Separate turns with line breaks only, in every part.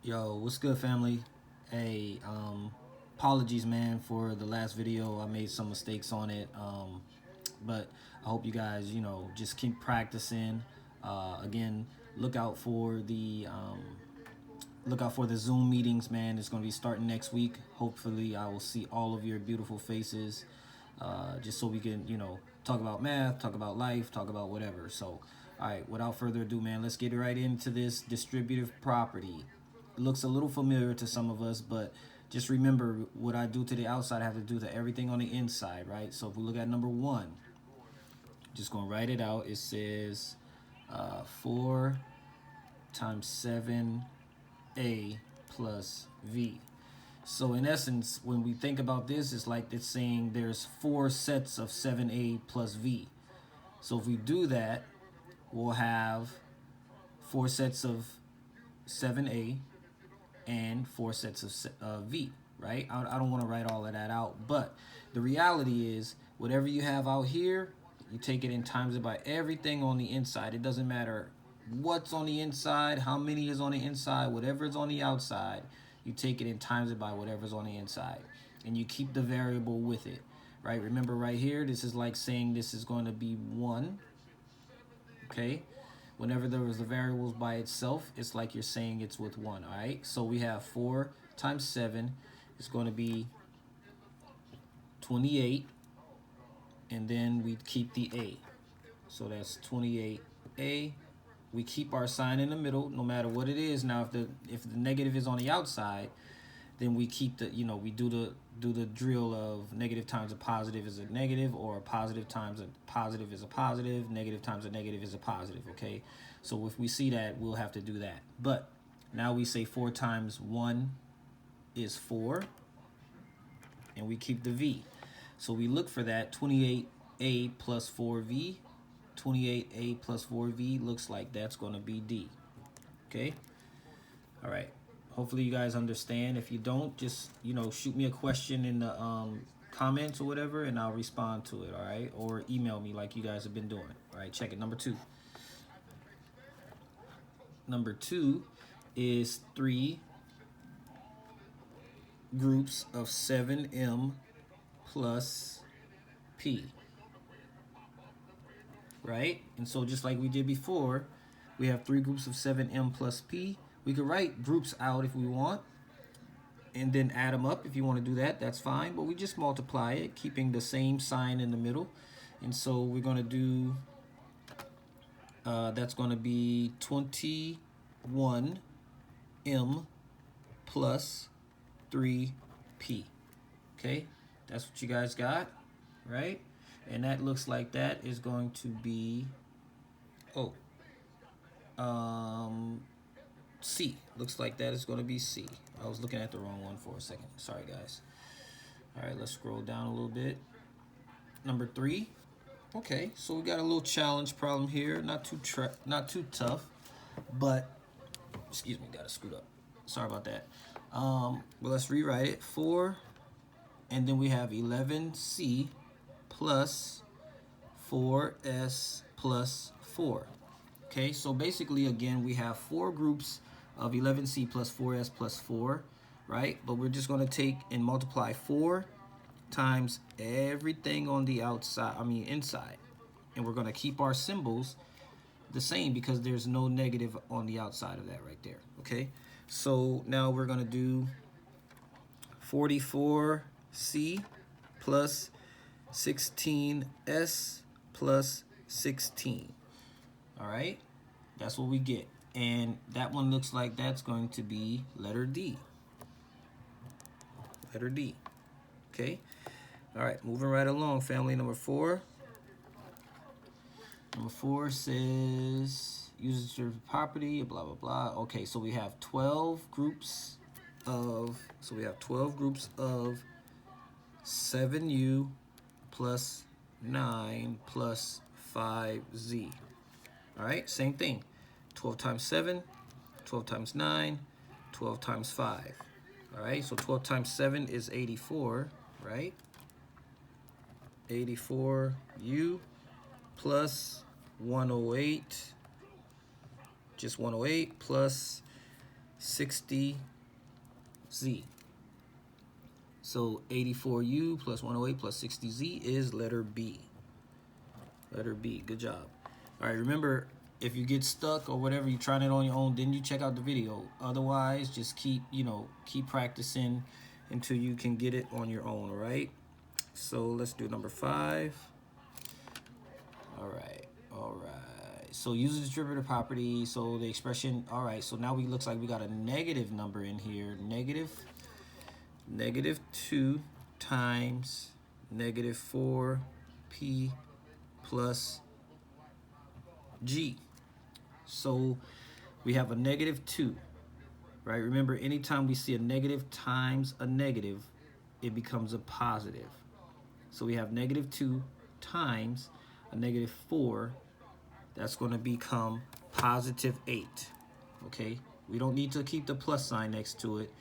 Yo, what's good, family? Hey, apologies, man, for the last video. I made some mistakes on it, but I hope you guys, just keep practicing. Again, look out for the Zoom meetings, man. It's gonna be starting next week. Hopefully, I will see all of your beautiful faces, just so we can, talk about math, talk about life, talk about whatever. So, all right, without further ado, man, let's get right into this distributive property. It looks a little familiar to some of us, but just remember what I do to the outside, I have to do to everything on the inside, right? So if we look at number one, just gonna write it out. It says 4 times 7a plus v. So in essence, when we think about this, it's like it's saying there's 4 sets of 7a plus v. So if we do that, we'll have 4 sets of 7a and 4 sets of v, right? I don't want to write all of that out, but the reality is whatever you have out here, you take it and times it by everything on the inside. It doesn't matter what's on the inside, how many is on the inside, whatever is on the outside, you take it and times it by whatever's on the inside, and you keep the variable with it, right? Remember right here, this is like saying this is going to be 1, okay? Whenever there was the variables by itself, it's like you're saying it's with 1, all right? So we have 4 times 7 is going to be 28, and then we keep the a. So that's 28a. We keep our sign in the middle no matter what it is. Now if the negative is on the outside, then we keep the, we do the drill of negative times a positive is a negative, or a positive times a positive is a positive, negative times a negative is a positive, okay? So if we see that, we'll have to do that. But now we say 4 times 1 is 4, and we keep the v. So we look for that 28a plus 4v. 28a plus 4v looks like that's going to be d, okay? All right. Hopefully you guys understand. If you don't, just, shoot me a question in the comments or whatever, and I'll respond to it, all right? Or email me like you guys have been doing. All right, check it. Number two. Number two is 3 groups of 7m plus p, right? And so just like we did before, we have 3 groups of 7m plus p. We could write groups out if we want, and then add them up. If you want to do that, that's fine. But we just multiply it, keeping the same sign in the middle. And so we're going to do, that's going to be 21m plus 3p. Okay, that's what you guys got, right? And that looks like that is going to be, C. Looks like that is going to be C. I was looking at the wrong one for a second. Sorry, guys. All right, let's scroll down a little bit. Number 3. Okay, so we got a little challenge problem here. Not too tough, but excuse me, got to scoot up. Sorry about that. Well, let's rewrite it. 4, and then we have 11c plus 4s plus 4. Okay, so basically, again, we have 4 groups of 11c plus 4s plus 4, right? But we're just going to take and multiply 4 times everything on the inside. And we're going to keep our symbols the same because there's no negative on the outside of that right there, okay? So now we're going to do 44c plus 16s plus 16. All right, that's what we get. And that one looks like that's going to be letter D. Letter D. Okay. All right, moving right along, family. Number 4. Number 4 says uses distributive property, blah, blah, blah. Okay, so we have 12 groups of, 7u plus 9 plus 5z. All right, same thing. 12 times 7, 12 times 9, 12 times 5. All right, so 12 times 7 is 84, right? 84u plus 108, just 108 plus 60Z. So 84U plus 108 plus 60Z is letter B. Letter B. Good job. All right, remember, if you get stuck or whatever, you're trying it on your own, then you check out the video. Otherwise, just keep practicing until you can get it on your own, all right? So let's do number 5. All right. So use the distributive property. So the expression, all right, so now we looks like we got a negative number in here. Negative 2 times negative 4p plus g. So we have a negative 2, right? Remember, anytime we see a negative times a negative, it becomes a positive. So we have negative 2 times a negative 4. That's going to become positive 8. Okay? We don't need to keep the plus sign next to it,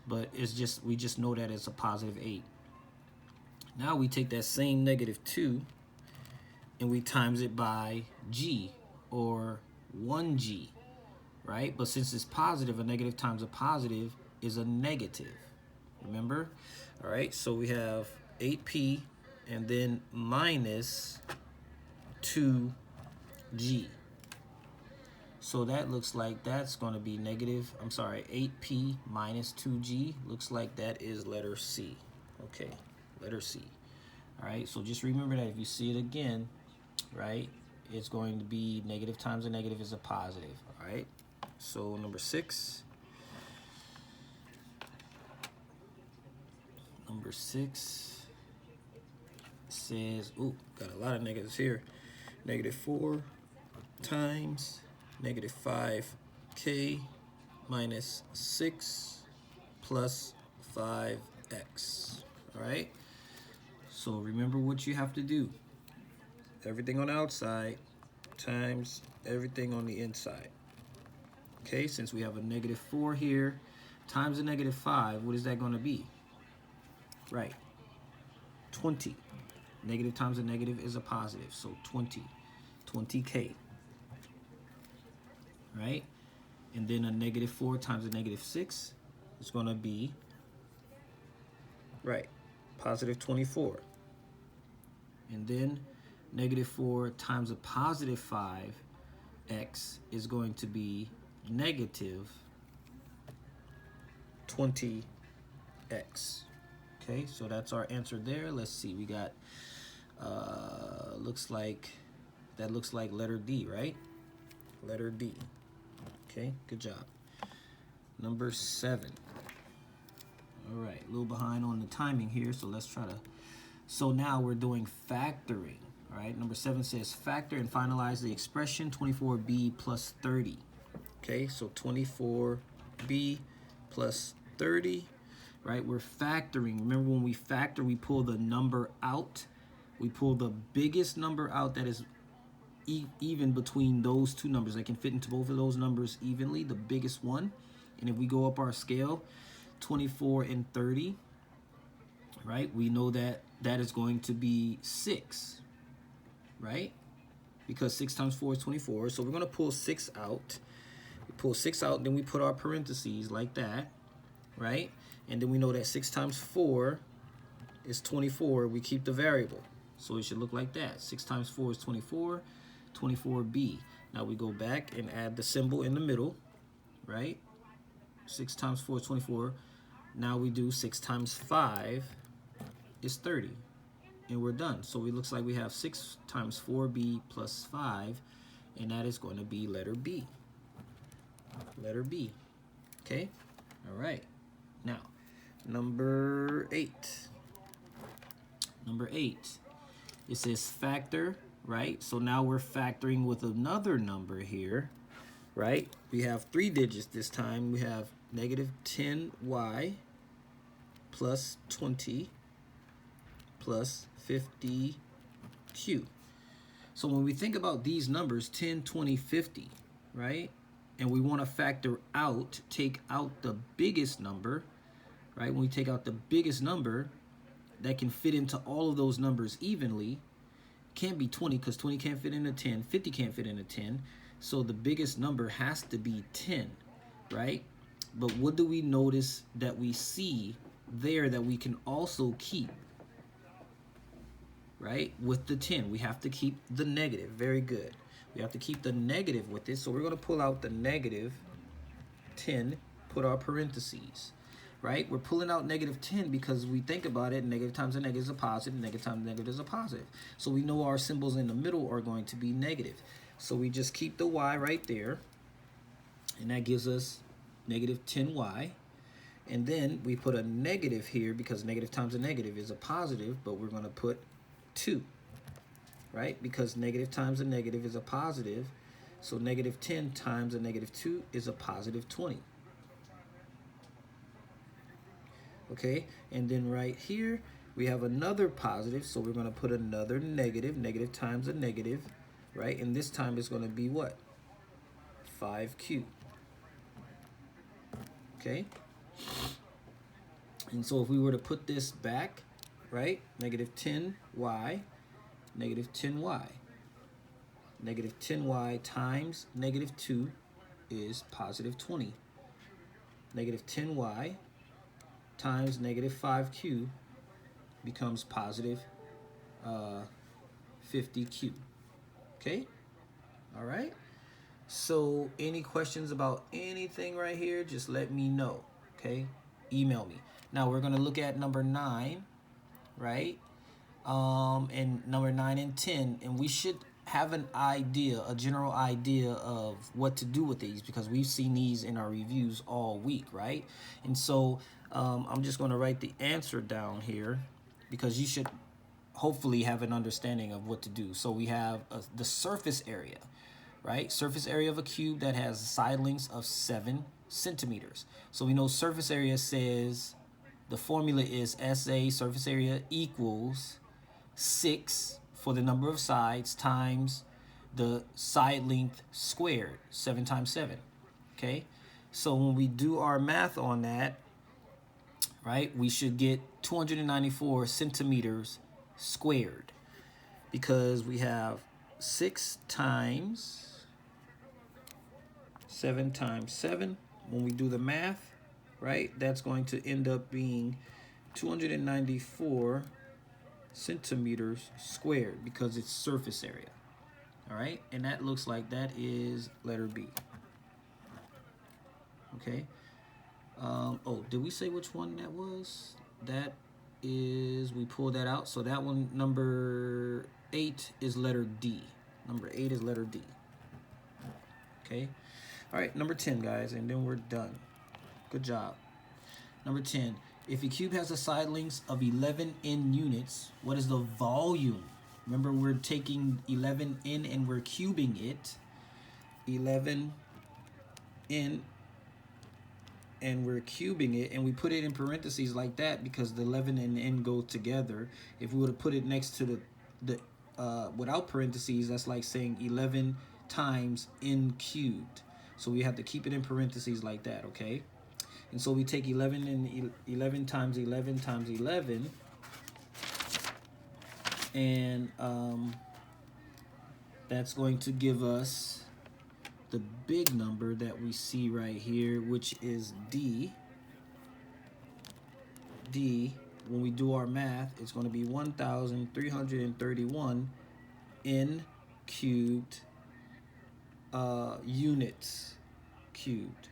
but it's just, we just know that it's a positive 8. Now we take that same negative 2 and we times it by g, or 1g, right? But since it's positive, a negative times a positive is a negative. Remember? All right, so we have 8p and then minus 2g. So that looks like that's going to be 8p minus 2g. Looks like that is letter C. Okay, letter C. All right, so just remember that if you see it again, right, it's going to be negative times a negative is a positive. All right, so number 6. Number 6 says, ooh, got a lot of negatives here. Negative 4 times negative 5k minus 6 plus 5x. All right, so remember what you have to do. Everything on the outside times everything on the inside. Okay, since we have a negative 4 here times a negative 5, what is that going to be? Right, 20. Negative times a negative is a positive, so 20k. Right? And then a negative 4 times a negative 6 is going to be, right, positive 24. And then negative 4 times a positive 5x is going to be negative 20x. Okay, so that's our answer there. Let's see, we got, looks like letter D, right? Letter D. Okay, good job. Number 7. All right, a little behind on the timing here, so let's try to. So now we're doing factoring. All right, number 7 says factor and finalize the expression 24b plus 30. Okay, so 24b plus 30, right? We're factoring. Remember, when we factor, we pull the number out. We pull the biggest number out that is even between those two numbers. That can fit into both of those numbers evenly, the biggest one. And if we go up our scale, 24 and 30, right? We know that that is going to be 6, right? Because 6 times 4 is 24. So we're going to pull 6 out. We pull 6 out, then we put our parentheses like that, right? And then we know that 6 times 4 is 24. We keep the variable. So it should look like that. 6 times 4 is 24, 24b. Now we go back and add the symbol in the middle, right? 6 times 4 is 24. Now we do 6 times 5 is 30. And we're done. So it looks like we have 6 times 4b plus 5, and that is going to be letter B. Letter B. Okay? All right. Now, number 8. Number 8. It says factor, right? So now we're factoring with another number here, right? We have 3 digits this time. We have negative 10y plus 20 plus 50q. So when we think about these numbers, 10, 20, 50, right? And we want to factor out, take out the biggest number, right? When we take out the biggest number that can fit into all of those numbers evenly, can't be 20 because 20 can't fit into 10, 50 can't fit into 10. So the biggest number has to be 10, right? But what do we notice that we see there that we can also keep? Right? With the 10, we have to keep the negative. Very good. We have to keep the negative with it. So we're going to pull out the negative 10, put our parentheses. Right? We're pulling out negative 10 because we think about it, negative times a negative is a positive, negative times a negative is a positive. So we know our symbols in the middle are going to be negative. So we just keep the y right there, and that gives us negative 10y. And then we put a negative here because negative times a negative is a positive, but we're going to put 2, right? Because negative times a negative is a positive, so negative 10 times a negative 2 is a positive 20. Okay, and then right here we have another positive, so we're going to put another negative, negative times a negative, right? And this time it's going to be what? 5q. Okay, and so if we were to put this back, right, negative 10y, negative 10y. Negative 10y times negative 2 is positive 20. Negative 10y times negative 5q becomes positive 50q. Okay? All right? So any questions about anything right here, just let me know. Okay? Email me. Now we're going to look at number 9, right? And number 9 and 10, and we should have an idea, a general idea of what to do with these because we've seen these in our reviews all week, right? And so I'm just going to write the answer down here because you should hopefully have an understanding of what to do. So we have the surface area, right? Surface area of a cube that has side lengths of 7 centimeters. So we know surface area says the formula is SA, surface area, equals 6 for the number of sides times the side length squared, 7 times 7. Okay, so when we do our math on that, right, we should get 294 centimeters squared because we have 6 times 7 times 7. When we do the math, right, that's going to end up being 294 centimeters squared because it's surface area. All right, and that looks like that is letter B. Okay. Oh, did we say which one that was? That is, we pulled that out. So that one, number 8 is letter D. Number 8 is letter D. Okay. All right, number 10, guys, and then we're done. Good job. Number 10. If a cube has a side lengths of 11 n units, what is the volume? Remember, we're taking 11 n and we're cubing it. 11 n and we're cubing it, and we put it in parentheses like that because the 11 and n go together. If we were to put it next to the without parentheses, that's like saying 11 times n cubed. So we have to keep it in parentheses like that, okay? And so we take 11 and 11 times 11 times 11, and that's going to give us the big number that we see right here, which is D. D, when we do our math, it's going to be 1,331 n cubed units cubed.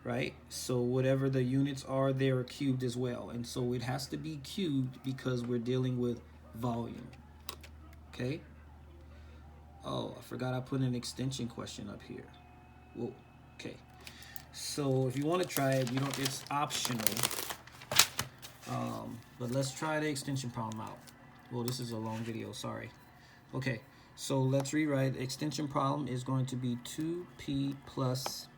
Right? So whatever the units are, they are cubed as well. And so it has to be cubed because we're dealing with volume. Okay? Oh, I forgot I put an extension question up here. Whoa. Okay. So if you want to try it, you don't, it's optional. But let's try the extension problem out. Well, this is a long video, sorry. Okay, so let's rewrite. Extension problem is going to be 2p plus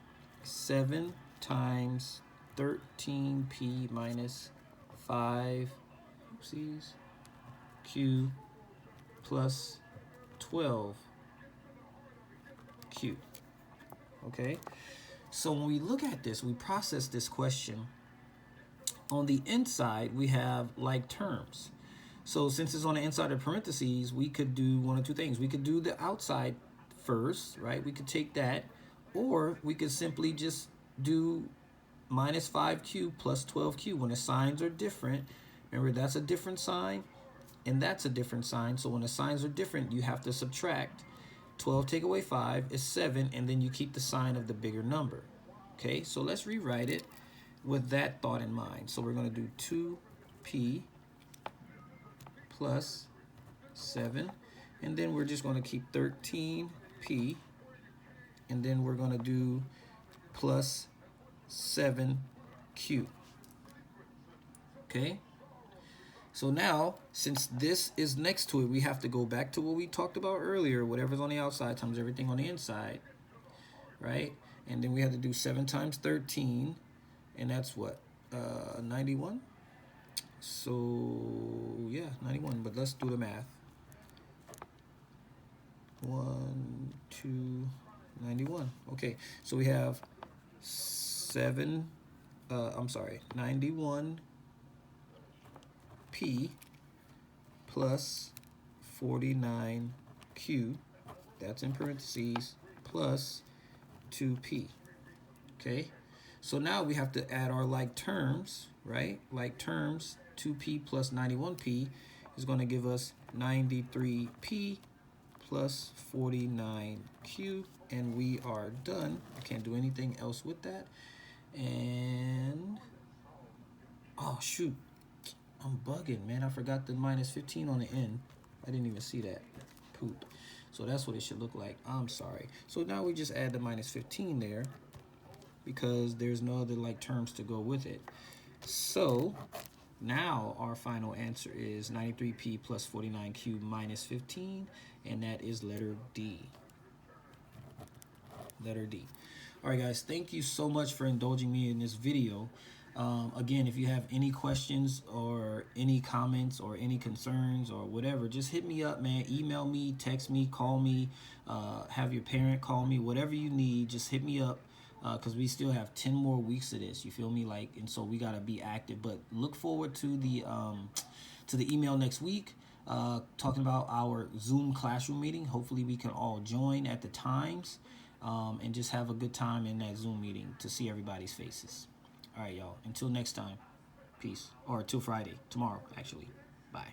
7 times 13p minus 5, oopsies, q plus 12q. Okay, so when we look at this, we process this question. On the inside, we have like terms. So since it's on the inside of parentheses, we could do one of two things. We could do the outside first, right? We could take that, or we could simply just do minus 5q plus 12q. When the signs are different, remember that's a different sign and that's a different sign. So when the signs are different, you have to subtract. 12 take away 5 is 7, and then you keep the sign of the bigger number. Okay, so let's rewrite it with that thought in mind. So we're going to do 2p plus 7, and then we're just going to keep 13p, and then we're going to do plus 7q. Okay, so now since this is next to it, we have to go back to what we talked about earlier. Whatever's on the outside times everything on the inside, right? And then we have to do 7 times 13, and that's what, 91. So yeah, 91, but let's do the math. 1, 2, 91. Okay, so we have 91p plus 49q, that's in parentheses, plus 2p. Okay, so now we have to add our like terms, right? Like terms, 2p plus 91p is going to give us 93p plus 49q, and we are done. I can't do anything else with that. And oh shoot, I'm bugging, man. I forgot the minus 15 on the end. I didn't even see that. Poop. So that's what it should look like. I'm sorry. So now we just add the minus 15 there because there's no other like terms to go with it. So now our final answer is 93p plus 49q minus 15, and that is letter D. Letter D. All right, guys, thank you so much for indulging me in this video. Again, if you have any questions or any comments or any concerns or whatever, just hit me up, man. Email me, text me, call me, have your parent call me, whatever you need, just hit me up. Because we still have 10 more weeks of this, you feel me? Like, and so we gotta be active. But look forward to the email next week, talking about our Zoom classroom meeting. Hopefully, we can all join at the times, and just have a good time in that Zoom meeting to see everybody's faces. All right, y'all. Until next time, peace. Or till Friday, tomorrow, actually. Bye.